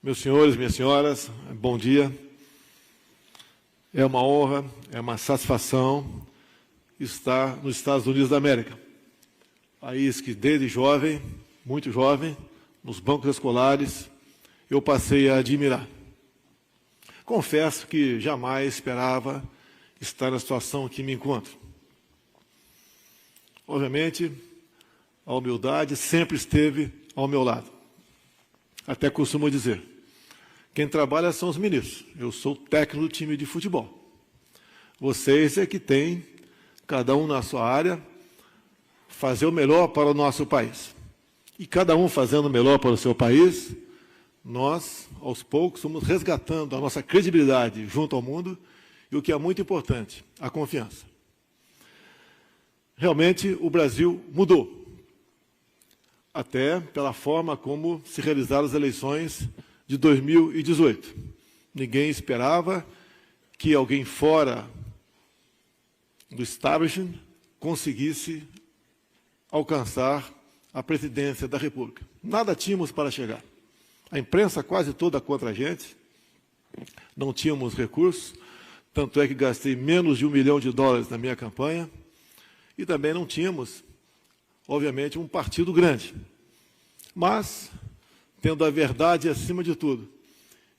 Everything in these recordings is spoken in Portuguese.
Meus senhores, minhas senhoras, bom dia. É uma honra, é uma satisfação estar nos Estados Unidos da América. País que desde jovem, muito jovem, nos bancos escolares, eu passei a admirar. Confesso que jamais esperava estar na situação que me encontro. Obviamente, a humildade sempre esteve ao meu lado. Até costumo dizer, quem trabalha são os ministros. Eu sou técnico do time de futebol. Vocês é que têm, cada um na sua área, fazer o melhor para o nosso país. E cada um fazendo o melhor para o seu país, nós, aos poucos, estamos resgatando a nossa credibilidade junto ao mundo e o que é muito importante, a confiança. Realmente, o Brasil mudou. Até pela forma como se realizaram as eleições de 2018. Ninguém esperava que alguém fora do establishment conseguisse alcançar a presidência da República. Nada tínhamos para chegar. A imprensa quase toda contra a gente, não tínhamos recursos, tanto é que gastei menos de $1 milhão na minha campanha, e também não tínhamos, obviamente, um partido grande. Mas, tendo a verdade acima de tudo,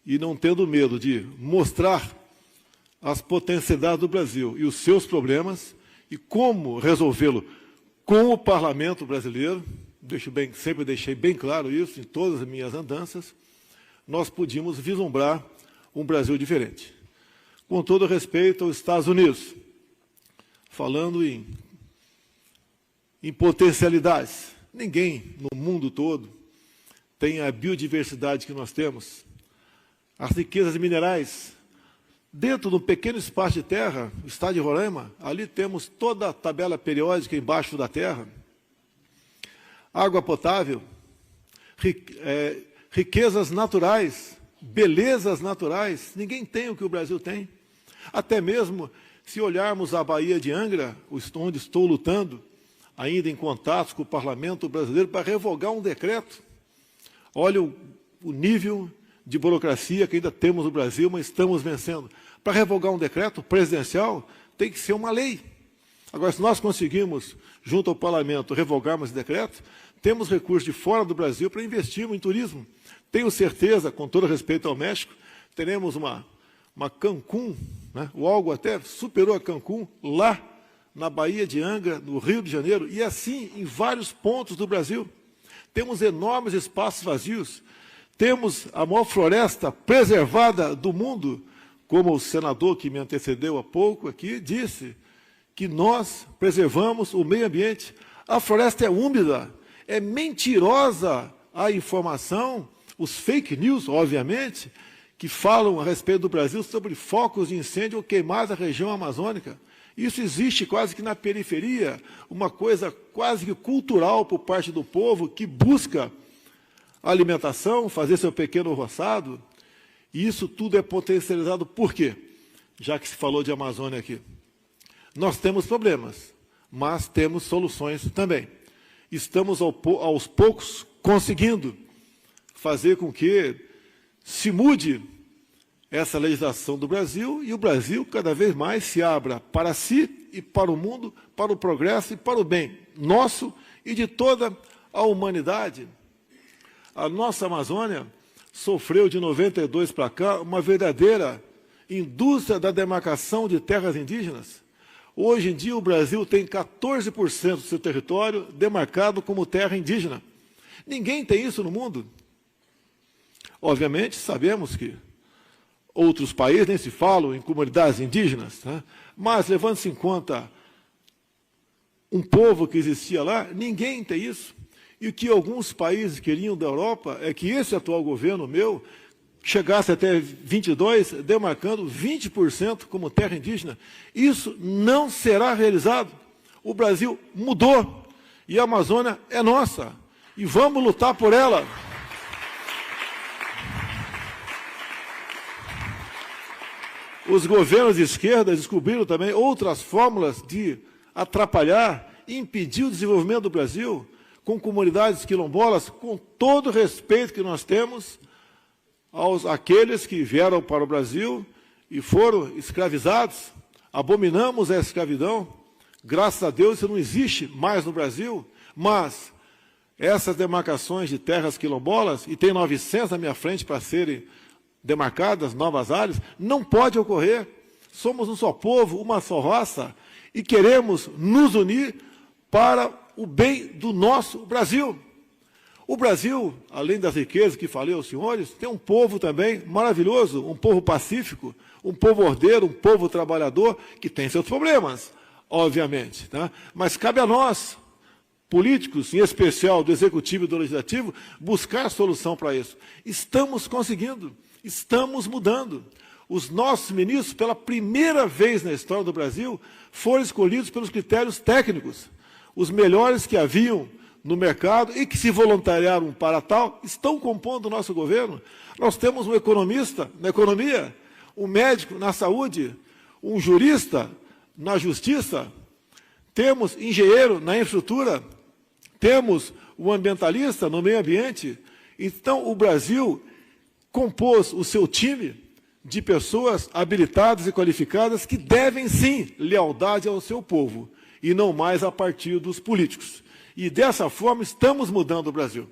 e não tendo medo de mostrar as potencialidades do Brasil e os seus problemas, e como resolvê-lo com o parlamento brasileiro, sempre deixei bem claro isso em todas as minhas andanças, nós podíamos vislumbrar um Brasil diferente. Com todo respeito aos Estados Unidos, falando em potencialidades. Ninguém no mundo todo tem a biodiversidade que nós temos, as riquezas minerais. Dentro de um pequeno espaço de terra, o estado de Roraima, ali temos toda a tabela periódica embaixo da terra, água potável, riquezas naturais, belezas naturais. Ninguém tem o que o Brasil tem. Até mesmo se olharmos a Baía de Angra, onde estou lutando, ainda em contatos com o parlamento brasileiro para revogar um decreto. Olha o nível de burocracia que ainda temos no Brasil, mas estamos vencendo. Para revogar um decreto presidencial, tem que ser uma lei. Agora, se nós conseguimos, junto ao parlamento, revogarmos esse decreto, temos recursos de fora do Brasil para investirmos em turismo. Tenho certeza, com todo respeito ao México, teremos uma Cancún, né? O algo até superou a Cancún, lá na Baía de Angra, no Rio de Janeiro, e assim em vários pontos do Brasil. Temos enormes espaços vazios, temos a maior floresta preservada do mundo, como o senador que me antecedeu há pouco aqui disse, que nós preservamos o meio ambiente. A floresta é úmida, é mentirosa a informação, os fake news, obviamente, que falam a respeito do Brasil sobre focos de incêndio ou queimadas da região amazônica. Isso existe quase que na periferia, uma coisa quase que cultural por parte do povo que busca alimentação, fazer seu pequeno roçado. E isso tudo é potencializado por quê? Já que se falou de Amazônia aqui. Nós temos problemas, mas temos soluções também. Estamos aos poucos conseguindo fazer com que se mude essa legislação do Brasil, e o Brasil cada vez mais se abra para si e para o mundo, para o progresso e para o bem nosso e de toda a humanidade. A nossa Amazônia sofreu de 92 para cá uma verdadeira indústria da demarcação de terras indígenas. Hoje em dia o Brasil tem 14% do seu território demarcado como terra indígena. Ninguém tem isso no mundo. Obviamente sabemos que outros países nem se falam em comunidades indígenas, né? Mas, levando-se em conta um povo que existia lá, ninguém tem isso. E o que alguns países queriam da Europa é que esse atual governo meu chegasse até 22, demarcando 20% como terra indígena. Isso não será realizado. O Brasil mudou e a Amazônia é nossa. E vamos lutar por ela. Os governos de esquerda descobriram também outras fórmulas de atrapalhar e impedir o desenvolvimento do Brasil com comunidades quilombolas, com todo o respeito que nós temos àqueles que vieram para o Brasil e foram escravizados. Abominamos a escravidão. Graças a Deus isso não existe mais no Brasil, mas essas demarcações de terras quilombolas, e tem 900 na minha frente para serem demarcadas, novas áreas, não pode ocorrer. Somos um só povo, uma só raça, e queremos nos unir para o bem do nosso Brasil. O Brasil, além das riquezas que falei aos senhores, tem um povo também maravilhoso, um povo pacífico, um povo ordeiro, um povo trabalhador, que tem seus problemas, obviamente, tá? Mas cabe a nós, políticos, em especial do Executivo e do Legislativo, buscar solução para isso. Estamos conseguindo, estamos mudando. Os nossos ministros, pela primeira vez na história do Brasil, foram escolhidos pelos critérios técnicos. Os melhores que haviam no mercado e que se voluntariaram para tal, estão compondo o nosso governo. Nós temos um economista na economia, um médico na saúde, um jurista na justiça, temos engenheiro na infraestrutura, temos um ambientalista no meio ambiente. Então, o Brasil compôs o seu time de pessoas habilitadas e qualificadas que devem, sim, lealdade ao seu povo, e não mais a partidos políticos. E, dessa forma, estamos mudando o Brasil.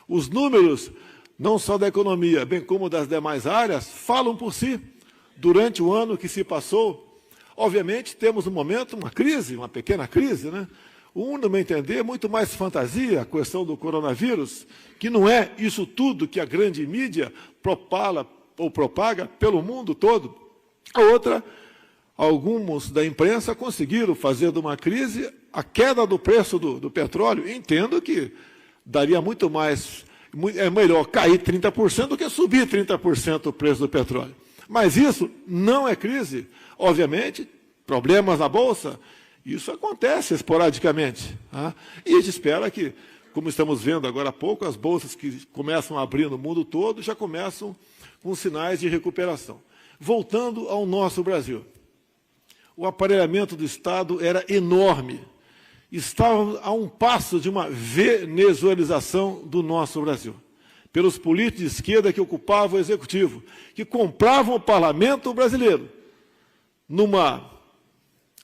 Os números, não só da economia, bem como das demais áreas, falam por si. Durante o ano que se passou, obviamente, temos no momento uma crise, uma pequena crise, né? No meu entender, muito mais fantasia, a questão do coronavírus, que não é isso tudo que a grande mídia propaga pelo mundo todo. A outra, alguns da imprensa conseguiram fazer de uma crise a queda do preço do petróleo. Entendo que daria muito mais, é melhor cair 30% do que subir 30% o preço do petróleo. Mas isso não é crise. Obviamente, problemas na Bolsa, isso acontece esporadicamente. Tá? E a gente espera que, como estamos vendo agora há pouco, as bolsas que começam a abrir no mundo todo já começam com sinais de recuperação. Voltando ao nosso Brasil. O aparelhamento do Estado era enorme. Estávamos a um passo de uma venezuelização do nosso Brasil. Pelos políticos de esquerda que ocupavam o Executivo, que compravam o parlamento brasileiro, numa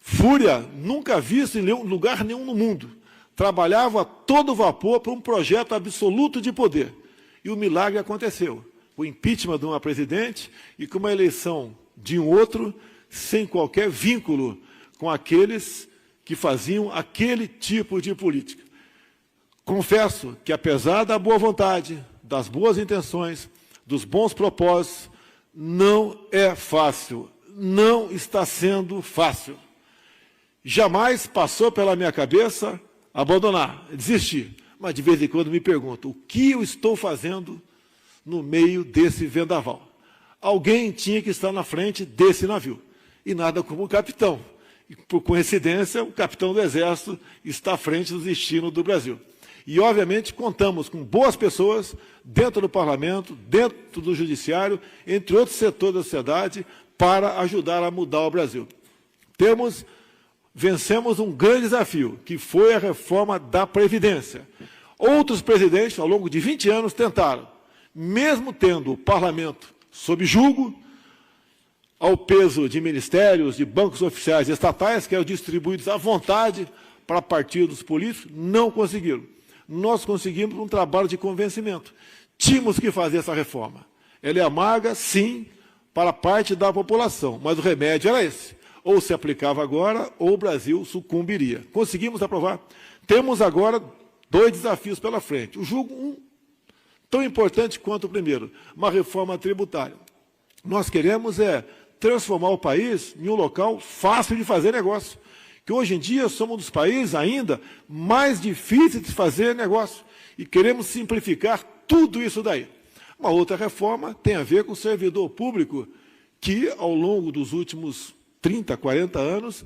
fúria nunca vista em lugar nenhum no mundo. Trabalhavam a todo vapor para um projeto absoluto de poder. E o milagre aconteceu. O impeachment de uma presidente e com uma eleição de um outro, sem qualquer vínculo com aqueles que faziam aquele tipo de política. Confesso que, apesar da boa vontade, das boas intenções, dos bons propósitos, não é fácil, não está sendo fácil. Jamais passou pela minha cabeça abandonar, desistir. Mas, de vez em quando, me pergunto, o que eu estou fazendo no meio desse vendaval? Alguém tinha que estar na frente desse navio, e nada como o capitão. E, por coincidência, o capitão do Exército está à frente do destino do Brasil. E, obviamente, contamos com boas pessoas dentro do Parlamento, dentro do Judiciário, entre outros setores da sociedade, para ajudar a mudar o Brasil. Vencemos um grande desafio, que foi a reforma da Previdência. Outros presidentes, ao longo de 20 anos, tentaram, mesmo tendo o Parlamento sob julgo, ao peso de ministérios, de bancos oficiais e estatais, que eram distribuídos à vontade para partidos políticos, não conseguiram. Nós conseguimos um trabalho de convencimento. Tínhamos que fazer essa reforma. Ela é amarga, sim, para parte da população, mas o remédio era esse. Ou se aplicava agora, ou o Brasil sucumbiria. Conseguimos aprovar. Temos agora 2 desafios pela frente. Eu julgo um tão importante quanto o primeiro, uma reforma tributária. Nós queremos transformar o país em um local fácil de fazer negócio. Que hoje em dia somos um dos países ainda mais difíceis de fazer negócio. E queremos simplificar tudo isso daí. Uma outra reforma tem a ver com o servidor público, que ao longo dos últimos 30, 40 anos,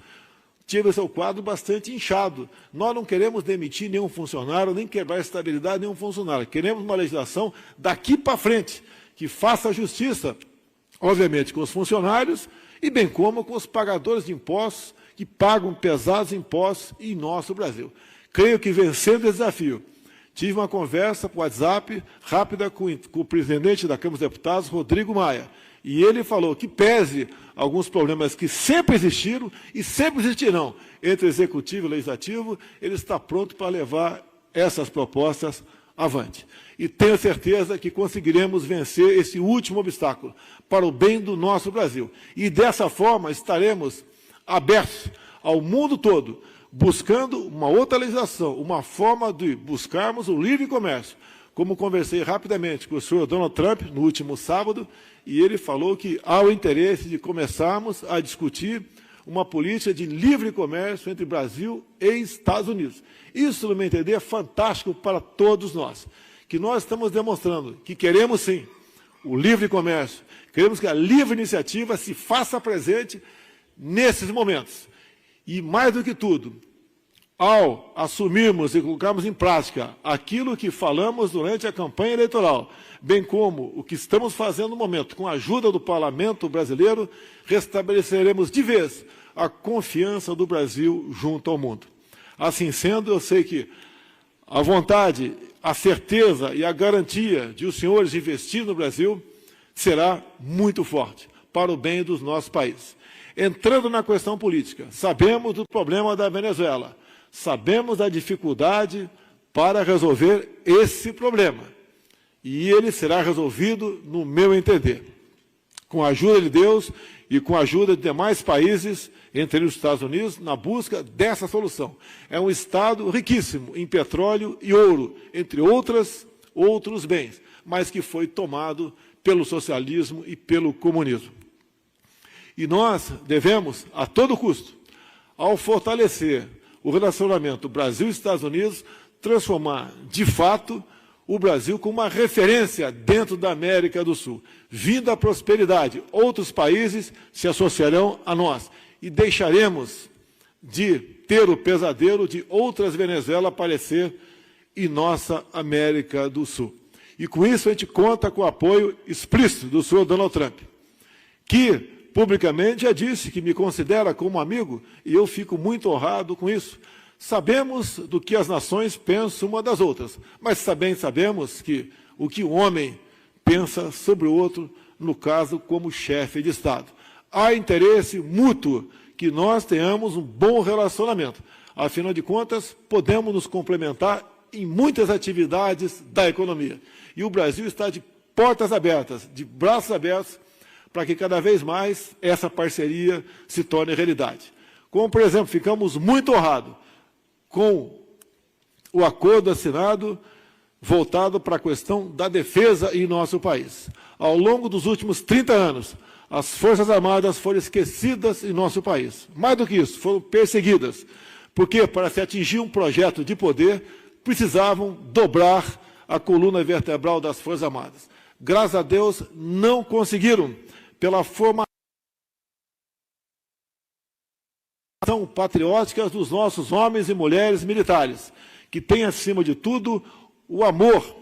tive seu quadro bastante inchado. Nós não queremos demitir nenhum funcionário, nem quebrar a estabilidade de nenhum funcionário. Queremos uma legislação daqui para frente, que faça justiça, obviamente, com os funcionários e bem como com os pagadores de impostos, que pagam pesados impostos em nosso Brasil. Creio que, vencendo esse desafio, tive uma conversa por WhatsApp rápida com o presidente da Câmara dos Deputados, Rodrigo Maia, e ele falou que, pese alguns problemas que sempre existiram e sempre existirão entre Executivo e Legislativo, ele está pronto para levar essas propostas avante. E tenho certeza que conseguiremos vencer esse último obstáculo para o bem do nosso Brasil. E dessa forma estaremos abertos ao mundo todo, buscando uma outra legislação, uma forma de buscarmos o livre comércio. Como conversei rapidamente com o senhor Donald Trump no último sábado, e ele falou que há o interesse de começarmos a discutir uma política de livre comércio entre Brasil e Estados Unidos. Isso, no meu entender, é fantástico para todos nós, que nós estamos demonstrando que queremos, sim, o livre comércio, queremos que a livre iniciativa se faça presente nesses momentos. E, mais do que tudo, ao assumirmos e colocarmos em prática aquilo que falamos durante a campanha eleitoral, bem como o que estamos fazendo no momento, com a ajuda do Parlamento brasileiro, restabeleceremos de vez a confiança do Brasil junto ao mundo. Assim sendo, eu sei que a vontade, a certeza e a garantia de os senhores investir no Brasil será muito forte para o bem dos nossos países. Entrando na questão política, sabemos do problema da Venezuela, sabemos da dificuldade para resolver esse problema. E ele será resolvido, no meu entender, com a ajuda de Deus e com a ajuda de demais países, entre os Estados Unidos, na busca dessa solução. É um Estado riquíssimo em petróleo e ouro, entre outros bens, mas que foi tomado pelo socialismo e pelo comunismo. E nós devemos, a todo custo, ao fortalecer o relacionamento Brasil-Estados Unidos, transformar, de fato, o Brasil como uma referência dentro da América do Sul. Vindo a prosperidade, outros países se associarão a nós e deixaremos de ter o pesadelo de outras Venezuela aparecer em nossa América do Sul. E com isso a gente conta com o apoio explícito do senhor Donald Trump, que publicamente já disse que me considera como amigo, e eu fico muito honrado com isso. Sabemos do que as nações pensam uma das outras, mas também sabemos que o que o homem pensa sobre o outro, no caso, como chefe de Estado. Há interesse mútuo que nós tenhamos um bom relacionamento. Afinal de contas, podemos nos complementar em muitas atividades da economia. E o Brasil está de portas abertas, de braços abertos, para que cada vez mais essa parceria se torne realidade. Como, por exemplo, ficamos muito honrados com o acordo assinado voltado para a questão da defesa em nosso país. Ao longo dos últimos 30 anos, as Forças Armadas foram esquecidas em nosso país. Mais do que isso, foram perseguidas, porque para se atingir um projeto de poder, precisavam dobrar a coluna vertebral das Forças Armadas. Graças a Deus, não conseguiram, pela formação patriótica dos nossos homens e mulheres militares, que têm, acima de tudo, o amor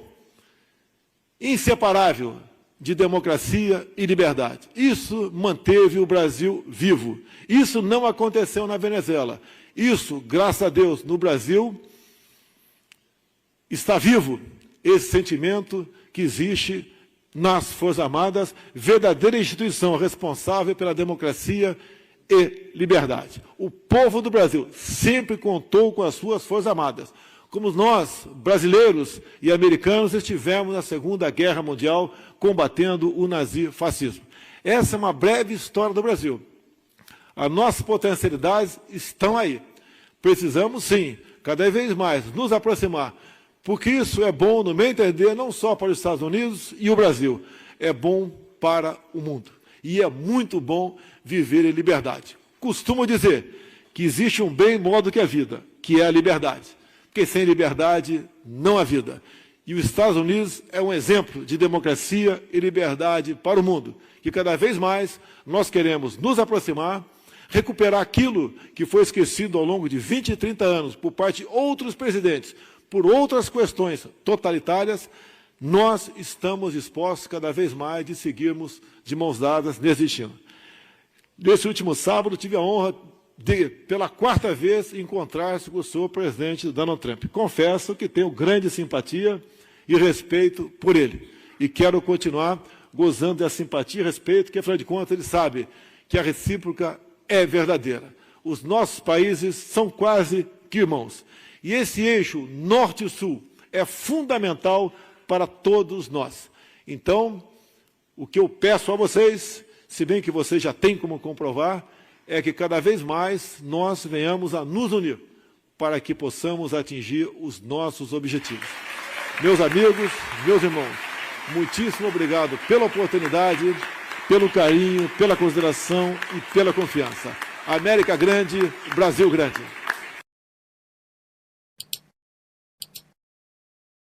inseparável de democracia e liberdade. Isso manteve o Brasil vivo. Isso não aconteceu na Venezuela. Isso, graças a Deus, no Brasil está vivo esse sentimento que existe nas Forças Armadas, verdadeira instituição responsável pela democracia e liberdade. O povo do Brasil sempre contou com as suas Forças Armadas, como nós, brasileiros e americanos, estivemos na Segunda Guerra Mundial combatendo o nazifascismo. Essa é uma breve história do Brasil. As nossas potencialidades estão aí. Precisamos, sim, cada vez mais nos aproximar, porque isso é bom, no meu entender, não só para os Estados Unidos e o Brasil, é bom para o mundo. E é muito bom viver em liberdade. Costumo dizer que existe um bem maior do que a vida, que é a liberdade. Porque sem liberdade não há vida. E os Estados Unidos é um exemplo de democracia e liberdade para o mundo, que cada vez mais nós queremos nos aproximar, recuperar aquilo que foi esquecido ao longo de 20 e 30 anos por parte de outros presidentes, por outras questões totalitárias. Nós estamos dispostos cada vez mais de seguirmos de mãos dadas nesse destino. Nesse último sábado, tive a honra de, pela quarta vez, encontrar-se com o senhor presidente Donald Trump. Confesso que tenho grande simpatia e respeito por ele. E quero continuar gozando da simpatia e respeito, que, afinal de contas, ele sabe que a recíproca é verdadeira. Os nossos países são quase que irmãos. E esse eixo norte e sul é fundamental para todos nós. Então, o que eu peço a vocês, se bem que vocês já têm como comprovar, é que cada vez mais nós venhamos a nos unir para que possamos atingir os nossos objetivos. Meus amigos, meus irmãos, muitíssimo obrigado pela oportunidade, pelo carinho, pela consideração e pela confiança. América grande, Brasil grande.